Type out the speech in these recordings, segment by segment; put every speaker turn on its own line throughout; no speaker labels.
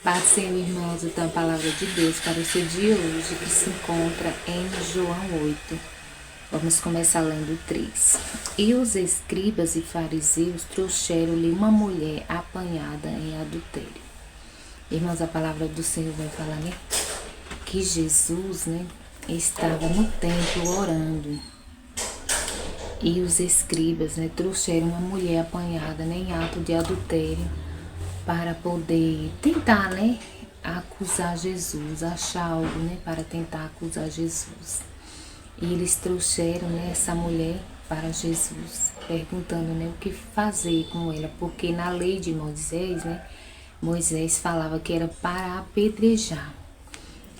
Paz, Senhor, irmãos, então a palavra de Deus para o seu dia hoje, que se encontra em João 8. Vamos começar lendo 3. E os escribas e fariseus trouxeram-lhe uma mulher apanhada em adultério. Irmãos, a palavra do Senhor vai falar, né? Que Jesus, estava no templo orando. E os escribas, trouxeram uma mulher apanhada, em ato de adultério, para poder tentar, acusar Jesus, achar algo, para tentar acusar Jesus. E eles trouxeram, essa mulher para Jesus, perguntando, o que fazer com ela, porque na lei de Moisés, Moisés falava que era para apedrejar.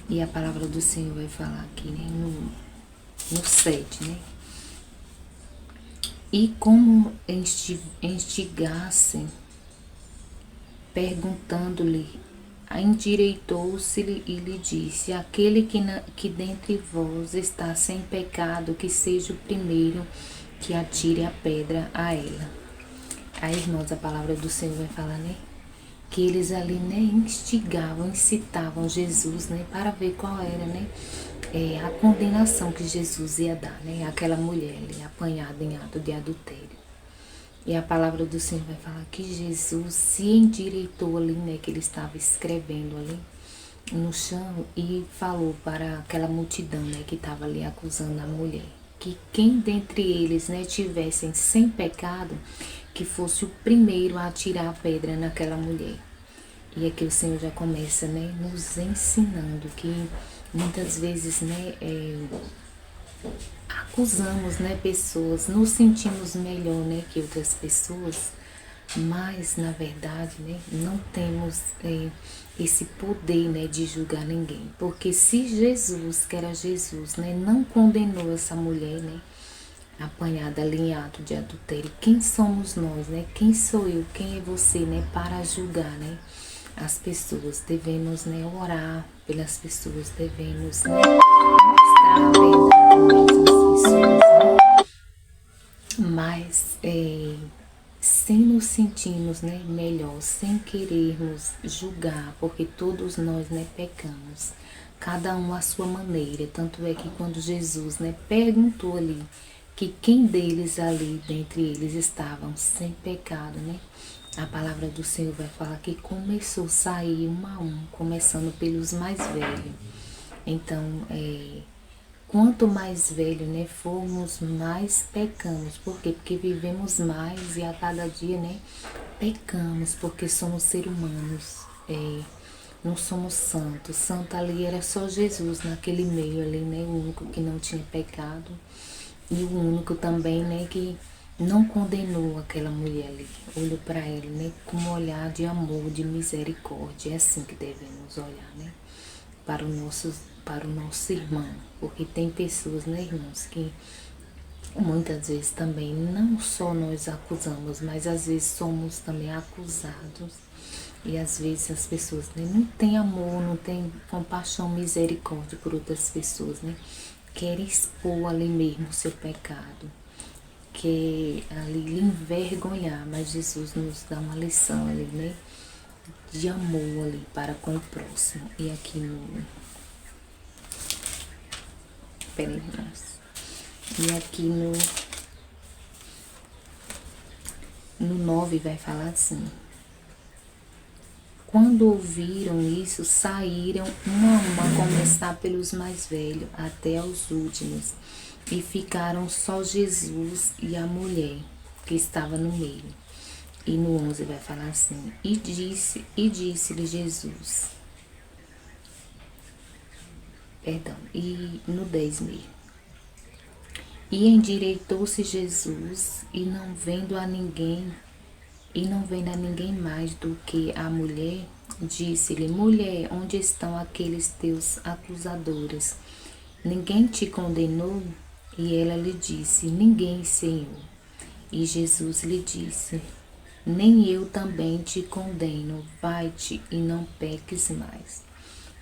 E a palavra do Senhor vai falar aqui, no 7, E como instigassem, perguntando-lhe, endireitou-se e lhe disse: aquele que dentre vós está sem pecado, que seja o primeiro que atire a pedra a ela. Aí, irmãos, a palavra do Senhor vai falar, que eles ali, instigavam, incitavam Jesus, para ver qual era, a condenação que Jesus ia dar, àquela mulher ali, apanhada em ato de adultério. E a palavra do Senhor vai falar que Jesus se endireitou ali, que ele estava escrevendo ali no chão, e falou para aquela multidão, que estava ali acusando a mulher, que quem dentre eles, tivessem sem pecado, que fosse o primeiro a atirar a pedra naquela mulher. E aqui o Senhor já começa, nos ensinando que muitas vezes, acusamos, pessoas, nos sentimos melhor, que outras pessoas, mas na verdade, não temos esse poder, de julgar ninguém, porque se Jesus, que era Jesus, não condenou essa mulher, apanhada ali em ato de adultério, quem somos nós, quem sou eu, quem é você, para julgar, as pessoas? Devemos, orar pelas pessoas, devemos, mostrar a verdade mesmo, pessoas, mas sem nos sentirmos, melhor, sem querermos julgar, porque todos nós, pecamos, cada um à sua maneira. Tanto é que quando Jesus, perguntou ali que quem deles ali, dentre eles, estavam sem pecado, a palavra do Senhor vai falar que começou a sair um a um, começando pelos mais velhos. Então, quanto mais velho, formos, mais pecamos. Por quê? Porque vivemos mais e a cada dia, pecamos, porque somos seres humanos. Não somos santos. Santo ali era só Jesus naquele meio ali, o único que não tinha pecado. E o único também, que não condenou aquela mulher ali. Olhou para ela, com um olhar de amor, de misericórdia. É assim que devemos olhar, para o nosso irmão. Porque tem pessoas, irmãos, que muitas vezes também não só nós acusamos, mas às vezes somos também acusados. E às vezes as pessoas, não têm amor, não têm compaixão, misericórdia por outras pessoas, querem expor ali mesmo o seu pecado, quer ali lhe envergonhar, mas Jesus nos dá uma lição ali, de amor ali para com o próximo. E aqui peraí, irmãos. E aqui no 9 vai falar assim: quando ouviram isso, saíram uma a uma, a começar pelos mais velhos até aos últimos, e ficaram só Jesus e a mulher que estava no meio. E no 11 vai falar assim: e disse-lhe Jesus, e no 10 mesmo, e endireitou-se Jesus, e não vendo a ninguém mais do que a mulher, disse-lhe: mulher, onde estão aqueles teus acusadores? Ninguém te condenou? E ela lhe disse: ninguém, Senhor. E Jesus lhe disse: nem eu também te condeno, vai-te e não peques mais.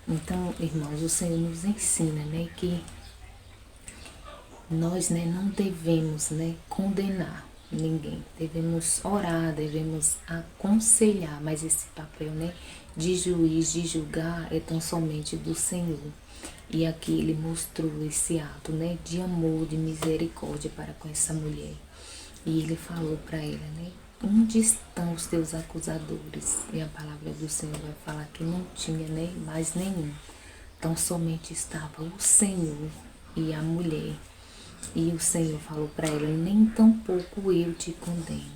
Então, irmãos, o Senhor nos ensina, que nós, não devemos, condenar ninguém. Devemos orar, devemos aconselhar, mas esse papel, de juiz, de julgar, é tão somente do Senhor. E aqui ele mostrou esse ato, né, de amor, de misericórdia para com essa mulher. E ele falou para ela, né, onde estão os teus acusadores? E a palavra do Senhor vai falar que não tinha, né, mais nenhum. Então somente estava o Senhor e a mulher. E o Senhor falou para ela, nem tampouco eu te condeno.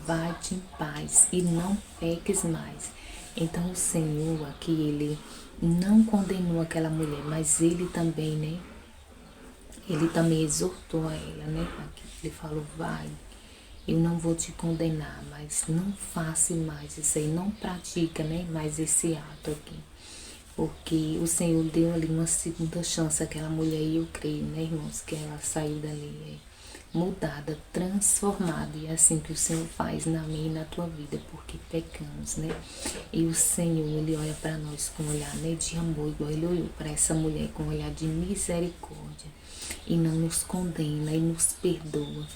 Vai-te em paz e não peques mais. Então o Senhor aqui, ele não condenou aquela mulher, mas ele também, né? Ele também exortou a ela, né? Aqui ele falou, vai, eu não vou te condenar, mas não faça mais isso aí, não pratica, né? Mais esse ato aqui. Porque o Senhor deu ali uma segunda chance àquela mulher e eu creio, né, irmãos, que ela saiu dali mudada, transformada. E é assim que o Senhor faz na minha e na tua vida, porque pecamos, né? E o Senhor, ele olha para nós com um olhar, né, de amor, igual ele olhou para essa mulher com um olhar de misericórdia. E não nos condena e nos perdoa,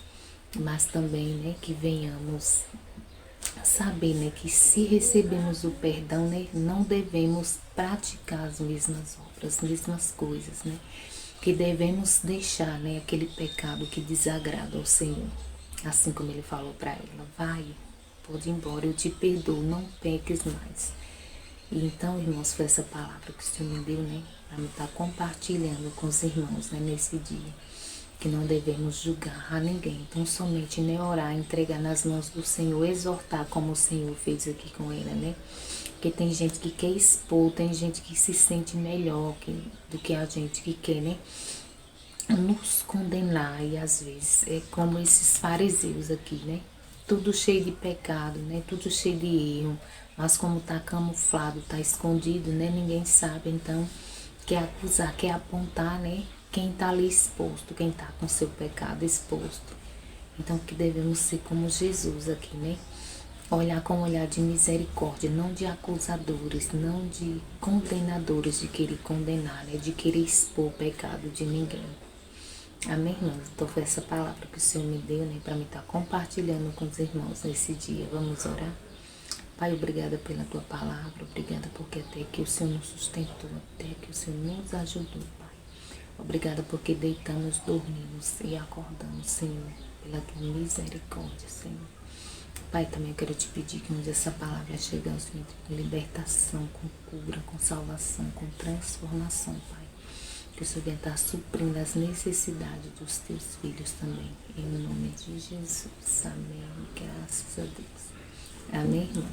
mas também, né, que venhamos saber, né, que se recebemos o perdão, né, não devemos praticar as mesmas obras, as mesmas coisas, né, que devemos deixar, né, aquele pecado que desagrada ao Senhor, assim como ele falou para ela, vai, pode ir embora, eu te perdoo, não peques mais. E então, irmãos, foi essa palavra que o Senhor me deu, né, para me estar compartilhando com os irmãos, né, nesse dia. Que não devemos julgar a ninguém, então somente, né, orar, entregar nas mãos do Senhor, exortar como o Senhor fez aqui com ela, né? Porque tem gente que quer expor, tem gente que se sente melhor do que a gente que quer, né, nos condenar. E às vezes é como esses fariseus aqui, né? Tudo cheio de pecado, né? Tudo cheio de erro, mas como tá camuflado, tá escondido, né? Ninguém sabe, então quer acusar, quer apontar, né? Quem tá ali exposto, quem tá com seu pecado exposto. Então que devemos ser como Jesus aqui, né? Olhar com um olhar de misericórdia, não de acusadores, não de condenadores, de querer condenar, né? De querer expor o pecado de ninguém. Amém, irmãos? Então foi essa palavra que o Senhor me deu, né, para me estar compartilhando com os irmãos nesse dia. Vamos orar? Pai, obrigada pela tua palavra, obrigada porque até que o Senhor nos sustentou, até que o Senhor nos ajudou, Pai. Obrigada porque deitamos, dormimos e acordamos, Senhor, pela tua misericórdia, Senhor. Pai, também eu quero te pedir que onde essa palavra chegue aos filhos, com libertação, com cura, com salvação, com transformação, Pai. Que o Senhor venha estar suprindo as necessidades dos teus filhos também. Em nome de Jesus. Amém. Graças a Deus. Amém, irmão?